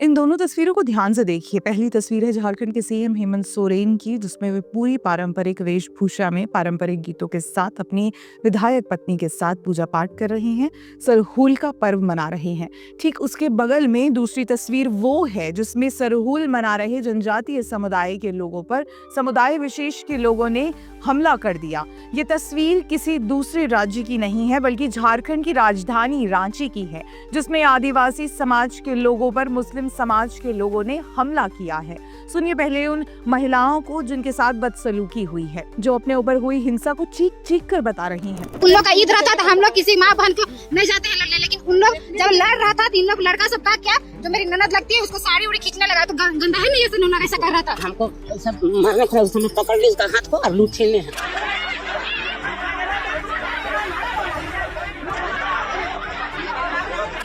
इन दोनों तस्वीरों को ध्यान से देखिए। पहली तस्वीर है झारखंड के सीएम हेमंत सोरेन की, जिसमें वे पूरी पारंपरिक वेशभूषा में पारंपरिक गीतों के साथ अपनी विधायक पत्नी के साथ पूजा पाठ कर रहे हैं, सरहुल का पर्व मना रहे हैं। ठीक उसके बगल में दूसरी तस्वीर वो है जिसमें सरहुल मना रहे जनजातीय समुदाय के लोगों पर समुदाय विशेष के लोगों ने हमला कर दिया। ये तस्वीर किसी दूसरे राज्य की नहीं है बल्कि झारखंड की राजधानी रांची की है, जिसमें आदिवासी समाज के लोगों पर मुस्लिम समाज के लोगों ने हमला किया है। सुनिए पहले उन महिलाओं को जिनके साथ बदसलूकी हुई है, जो अपने ऊपर हुई हिंसा को चीख चीख कर बता रही हैं। उन लोग का ईद रहता था, हम लोग किसी माँ बहन को नहीं जाते हैं लड़ने, लेकिन उन लोग जब लड़ रहा था तो इन लोग लड़का सब का क्या जो मेरी ननद लगती है उसको साड़ी उड़ी खींचने लगा, तो गंदा है नहीं, ऐसे उन्होंने ऐसा कर रहा था। हमको सब मारने खड़ा, उसने पकड़ ली उसका हाथ को और लूट छीने हैं।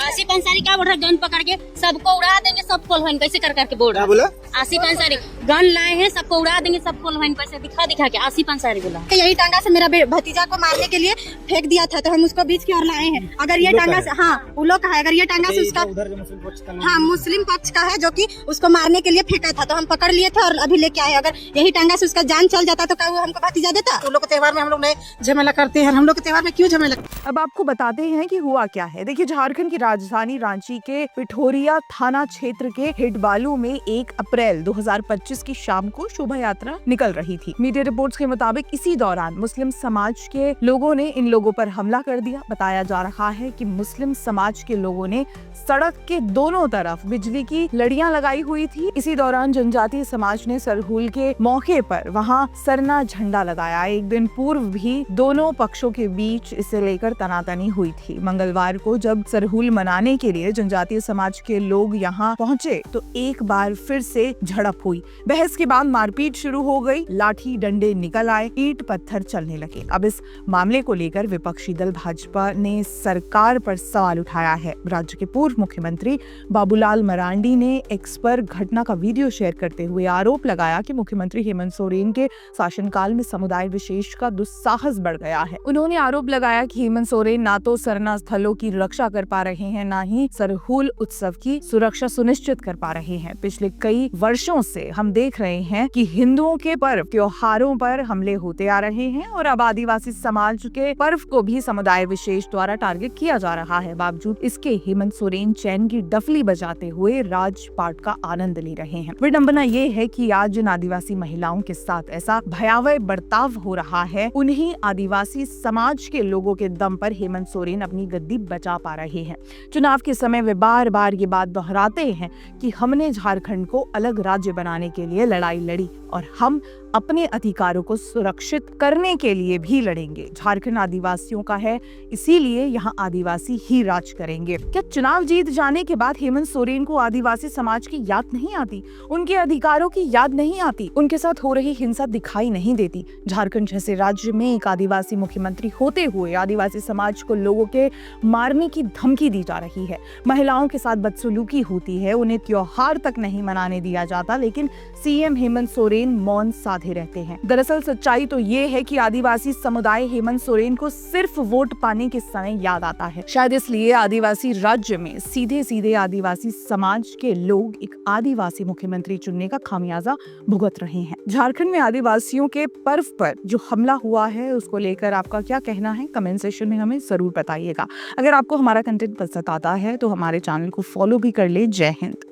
आसिफ अंसारी क्या बोल रहा है, गन पकड़ के सबको उड़ा देंगे, सबको लोहन कैसे कर करके बोल रहा है। आसिफ अंसारी गन लाए हैं, सबको उड़ा देंगे, सबको लोहन कैसे दिखा के आसिफ अंसारी बोला। यही टांगा से मेरा भतीजा को मारने के लिए फेंक दिया था, तो हम उसको बीच की ओर लाए हैं। अगर ये टांगा से, हाँ उन लोग का है, अगर ये टांगा से उसका, हाँ मुस्लिम पक्ष का है जो कि उसको मारने के लिए फेंका था, तो हम पकड़ लिए थे और अभी लेके आए। अगर यही टांगा से उसका जान चल जाता तो क्या वो हमको भतीजा देता? उन लोग के त्योहार में हम लोग नहीं झमेला करते हैं, हम लोग के त्योहार में क्यों झमेला? अब आपको बताते हैं कि हुआ क्या है। देखिए, झारखंड की राजधानी रांची के पिठोरिया थाना क्षेत्र के हिडबालू में 1 अप्रैल 2025 की शाम को शोभा यात्रा निकल रही थी। मीडिया रिपोर्ट्स के मुताबिक इसी दौरान मुस्लिम समाज के लोगों ने इन लोगों पर हमला कर दिया। बताया जा रहा है कि मुस्लिम समाज के लोगों ने सड़क के दोनों तरफ बिजली की लड़ियां लगाई हुई थी। इसी दौरान जनजातीय समाज ने सरहुल के मौके पर वहां सरना झंडा लगाया। एक दिन पूर्व भी दोनों पक्षों के बीच इसे लेकर तनातनी हुई थी। मंगलवार को जब सरहुल मनाने के लिए जनजातीय समाज के लोग यहाँ पहुंचे तो एक बार फिर से झड़प हुई। बहस के बाद मारपीट शुरू हो गई, लाठी डंडे निकल आए, ईंट पत्थर चलने लगे। अब इस मामले को लेकर विपक्षी दल भाजपा ने सरकार पर सवाल उठाया है। राज्य के पूर्व मुख्यमंत्री बाबूलाल मरांडी ने एक्स पर घटना का वीडियो शेयर करते हुए आरोप लगाया कि मुख्यमंत्री हेमंत सोरेन के शासनकाल में समुदाय विशेष का दुस्साहस बढ़ गया है। उन्होंने आरोप लगाया कि हेमंत सोरेन ना तो सरना स्थलों की रक्षा कर पा रहे हैं, ना ही सरहुल उत्सव की सुरक्षा सुनिश्चित कर पा रहे हैं। पिछले कई वर्षों से हम देख रहे हैं कि हिंदुओं के पर्व त्योहारों पर हमले होते आ रहे हैं और अब आदिवासी समाज के पर्व को भी समुदाय विशेष द्वारा टारगेट किया जा रहा है। बावजूद इसके हेमंत सोरेन चैन की डफली बजाते हुए राजपाट का आनंद ले रहे हैं। विडंबना ये है कि आज जिन आदिवासी महिलाओं के साथ ऐसा भयावह बर्ताव हो रहा है, उन्हीं आदिवासी समाज के लोगों के दम पर हेमंत सोरेन अपनी गद्दी बचा पा रहे हैं। चुनाव के समय वे बार बार ये बात दोहराते हैं कि हमने झारखंड को अलग राज्य बनाने के लिए लड़ाई लड़ी और हम अपने अधिकारों को सुरक्षित करने के लिए भी लड़ेंगे। झारखंड आदिवासियों का है, इसीलिए यहाँ आदिवासी ही राज करेंगे। क्या चुनाव जीत जाने के बाद हेमंत सोरेन को आदिवासी समाज की याद नहीं आती? उनके अधिकारों की याद नहीं आती? उनके साथ हो रही हिंसा दिखाई नहीं देती? झारखंड जैसे राज्य में एक आदिवासी मुख्यमंत्री होते हुए आदिवासी समाज को लोगों के मारने की धमकी दी जा रही है, महिलाओं के साथ बदसलूकी होती है, उन्हें त्योहार तक नहीं मनाने दिया जाता, लेकिन सीएम हेमंत सोरेन मौन साधे रहते हैं। दरअसल सच्चाई तो ये है कि आदिवासी समुदाय हेमंत सोरेन को सिर्फ वोट पाने के समय याद आता है। शायद इसलिए आदिवासी राज्य में सीधे सीधे आदिवासी समाज के लोग एक आदिवासी मुख्यमंत्री चुनने का खामियाजा भुगत रहे हैं। झारखंड में आदिवासियों के पर्व पर जो हमला हुआ है, उसको लेकर आपका क्या कहना है? कमेंट सेक्शन में हमें जरूर बताइएगा। अगर आपको हमारा कंटेंट पसंद आता है तो हमारे चैनल को फॉलो भी कर ले। जय हिंद।